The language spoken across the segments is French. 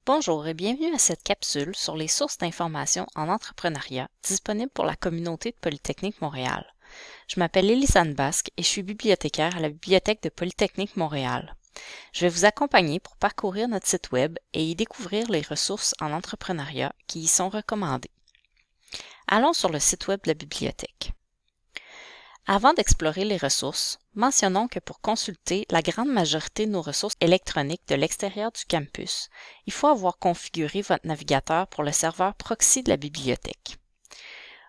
Bonjour et bienvenue à cette capsule sur les sources d'information en entrepreneuriat disponibles pour la communauté de Polytechnique Montréal. Je m'appelle Élisane Basque et je suis bibliothécaire à la Bibliothèque de Polytechnique Montréal. Je vais vous accompagner pour parcourir notre site web et y découvrir les ressources en entrepreneuriat qui y sont recommandées. Allons sur le site web de la bibliothèque. Avant d'explorer les ressources, mentionnons que pour consulter la grande majorité de nos ressources électroniques de l'extérieur du campus, il faut avoir configuré votre navigateur pour le serveur proxy de la bibliothèque.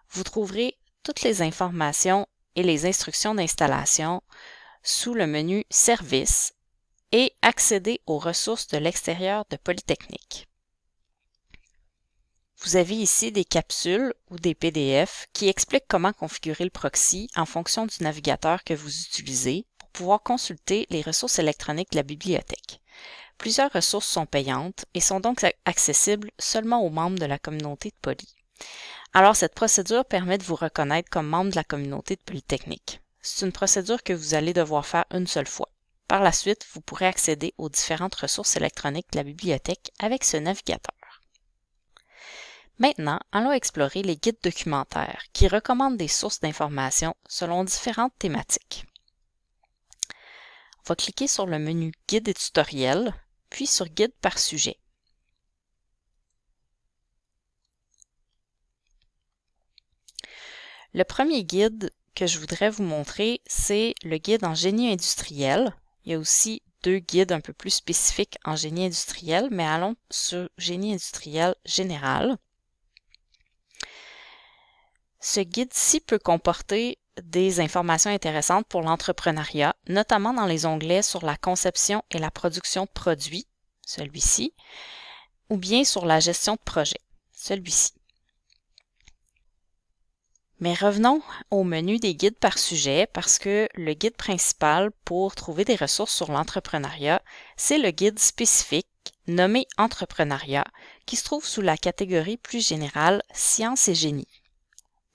Vous trouverez toutes les informations et les instructions d'installation sous le menu Services et accéder aux ressources de l'extérieur de Polytechnique. Vous avez ici des capsules ou des PDF qui expliquent comment configurer le proxy en fonction du navigateur que vous utilisez pour pouvoir consulter les ressources électroniques de la bibliothèque. Plusieurs ressources sont payantes et sont donc accessibles seulement aux membres de la communauté de Poly. Alors, cette procédure permet de vous reconnaître comme membre de la communauté de Polytechnique. C'est une procédure que vous allez devoir faire une seule fois. Par la suite, vous pourrez accéder aux différentes ressources électroniques de la bibliothèque avec ce navigateur. Maintenant, allons explorer les guides documentaires qui recommandent des sources d'informations selon différentes thématiques. On va cliquer sur le menu Guide et tutoriels, puis sur Guide par sujet. Le premier guide que je voudrais vous montrer, c'est le guide en génie industriel. Il y a aussi deux guides un peu plus spécifiques en génie industriel, mais allons sur génie industriel général. Ce guide-ci peut comporter des informations intéressantes pour l'entrepreneuriat, notamment dans les onglets sur la conception et la production de produits, celui-ci, ou bien sur la gestion de projet, celui-ci. Mais revenons au menu des guides par sujet parce que le guide principal pour trouver des ressources sur l'entrepreneuriat, c'est le guide spécifique nommé Entrepreneuriat qui se trouve sous la catégorie plus générale Sciences et génie.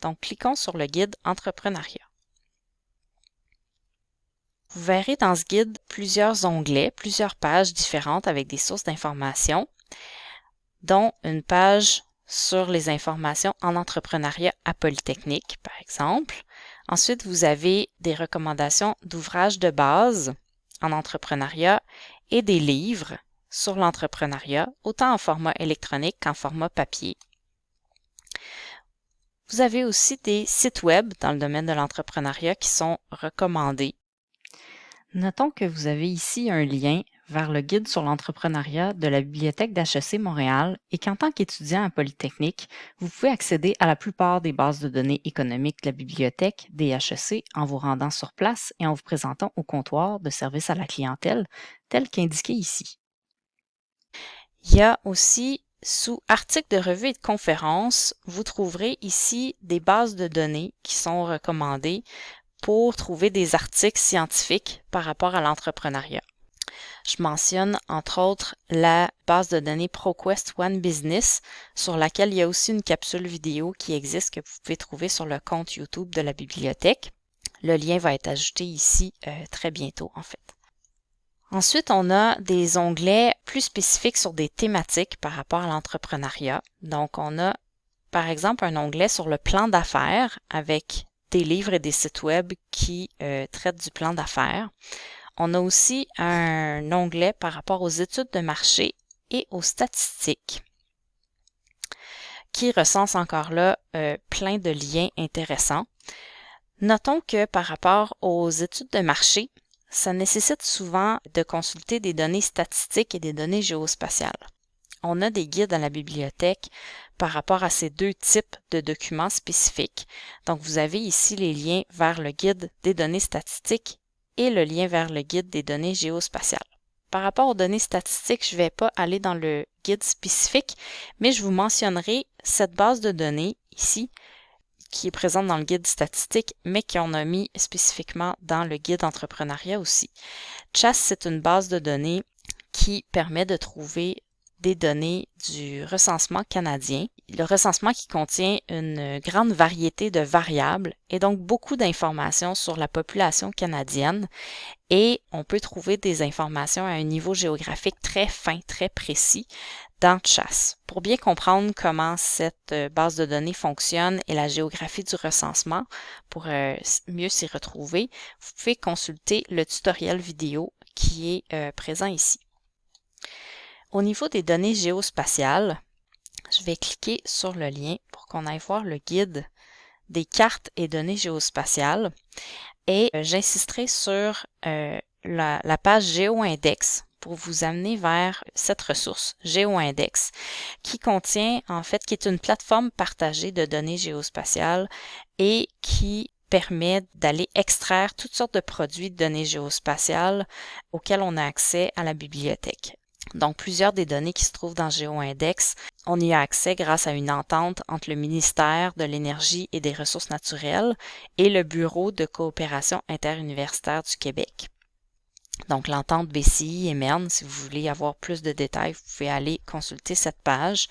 Donc, cliquons sur le guide Entrepreneuriat. Vous verrez dans ce guide plusieurs onglets, plusieurs pages différentes avec des sources d'informations, dont une page sur les informations en entrepreneuriat à Polytechnique, par exemple. Ensuite, vous avez des recommandations d'ouvrages de base en entrepreneuriat et des livres sur l'entrepreneuriat, autant en format électronique qu'en format papier. Vous avez aussi des sites web dans le domaine de l'entrepreneuriat qui sont recommandés. Notons que vous avez ici un lien vers le guide sur l'entrepreneuriat de la Bibliothèque d'HEC Montréal et qu'en tant qu'étudiant à Polytechnique, vous pouvez accéder à la plupart des bases de données économiques de la bibliothèque des HEC en vous rendant sur place et en vous présentant au comptoir de service à la clientèle tel qu'indiqué ici. Il y a aussi sous articles de revues et de conférences, vous trouverez ici des bases de données qui sont recommandées pour trouver des articles scientifiques par rapport à l'entrepreneuriat. Je mentionne entre autres la base de données ProQuest One Business sur laquelle il y a aussi une capsule vidéo qui existe que vous pouvez trouver sur le compte YouTube de la bibliothèque. Le lien va être ajouté ici très bientôt en fait. Ensuite, on a des onglets plus spécifiques sur des thématiques par rapport à l'entrepreneuriat. Donc, on a par exemple un onglet sur le plan d'affaires avec des livres et des sites web qui traitent du plan d'affaires. On a aussi un onglet par rapport aux études de marché et aux statistiques qui recense encore là plein de liens intéressants. Notons que par rapport aux études de marché, ça nécessite souvent de consulter des données statistiques et des données géospatiales. On a des guides à la bibliothèque par rapport à ces deux types de documents spécifiques. Donc, vous avez ici les liens vers le guide des données statistiques et le lien vers le guide des données géospatiales. Par rapport aux données statistiques, je ne vais pas aller dans le guide spécifique, mais je vous mentionnerai cette base de données ici qui est présente dans le guide statistique, mais qu'on a mis spécifiquement dans le guide entrepreneuriat aussi. CHAS, c'est une base de données qui permet de trouver des données du recensement canadien. Le recensement qui contient une grande variété de variables et donc beaucoup d'informations sur la population canadienne, et on peut trouver des informations à un niveau géographique très fin, très précis dans Chasse. Pour bien comprendre comment cette base de données fonctionne et la géographie du recensement, pour mieux s'y retrouver, vous pouvez consulter le tutoriel vidéo qui est présent ici. Au niveau des données géospatiales, je vais cliquer sur le lien pour qu'on aille voir le guide des cartes et données géospatiales et j'insisterai sur la page GeoIndex pour vous amener vers cette ressource GeoIndex qui contient qui est une plateforme partagée de données géospatiales et qui permet d'aller extraire toutes sortes de produits de données géospatiales auxquels on a accès à la bibliothèque. Donc, plusieurs des données qui se trouvent dans GeoIndex, on y a accès grâce à une entente entre le ministère de l'Énergie et des Ressources naturelles et le Bureau de coopération interuniversitaire du Québec. Donc, l'entente BCI et MERN, si vous voulez avoir plus de détails, vous pouvez aller consulter cette page.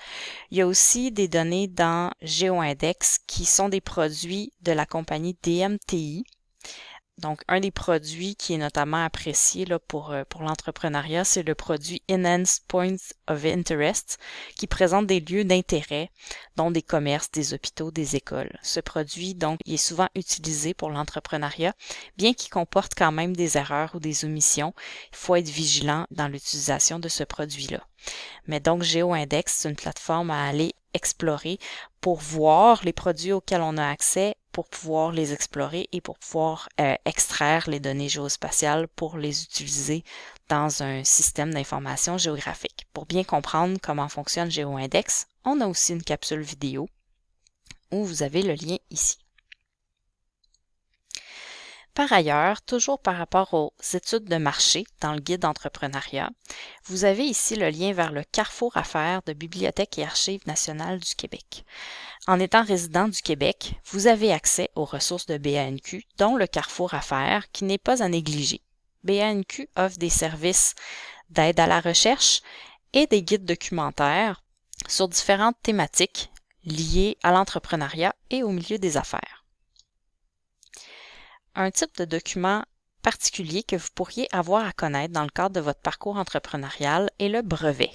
Il y a aussi des données dans GeoIndex qui sont des produits de la compagnie DMTI. Donc, un des produits qui est notamment apprécié là, pour l'entrepreneuriat, c'est le produit Enhanced Points of Interest, qui présente des lieux d'intérêt, dont des commerces, des hôpitaux, des écoles. Ce produit, donc, il est souvent utilisé pour l'entrepreneuriat, bien qu'il comporte quand même des erreurs ou des omissions. Il faut être vigilant dans l'utilisation de ce produit-là. Mais donc, GeoIndex, c'est une plateforme à aller explorer pour voir les produits auxquels on a accès, pour pouvoir les explorer et pour pouvoir extraire les données géospatiales pour les utiliser dans un système d'information géographique. Pour bien comprendre comment fonctionne GeoIndex, on a aussi une capsule vidéo où vous avez le lien ici. Par ailleurs, toujours par rapport aux études de marché dans le guide d'entrepreneuriat, vous avez ici le lien vers le carrefour affaires de Bibliothèque et Archives nationales du Québec. En étant résident du Québec, vous avez accès aux ressources de BANQ, dont le carrefour affaires, qui n'est pas à négliger. BANQ offre des services d'aide à la recherche et des guides documentaires sur différentes thématiques liées à l'entrepreneuriat et au milieu des affaires. Un type de document particulier que vous pourriez avoir à connaître dans le cadre de votre parcours entrepreneurial est le brevet.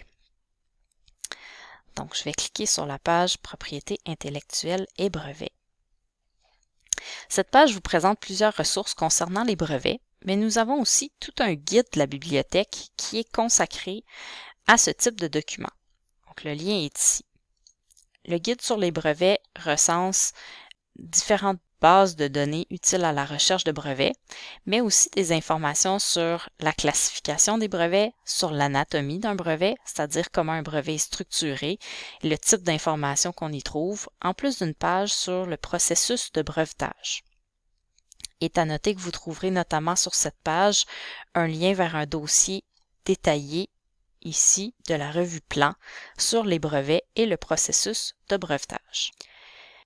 Donc, je vais cliquer sur la page Propriété intellectuelle et brevets. Cette page vous présente plusieurs ressources concernant les brevets, mais nous avons aussi tout un guide de la bibliothèque qui est consacré à ce type de document. Donc, le lien est ici. Le guide sur les brevets recense différentes bases de données utiles à la recherche de brevets, mais aussi des informations sur la classification des brevets, sur l'anatomie d'un brevet, c'est-à-dire comment un brevet est structuré, le type d'informations qu'on y trouve, en plus d'une page sur le processus de brevetage. Il est à noter que vous trouverez notamment sur cette page un lien vers un dossier détaillé ici de la revue Plan sur les brevets et le processus de brevetage.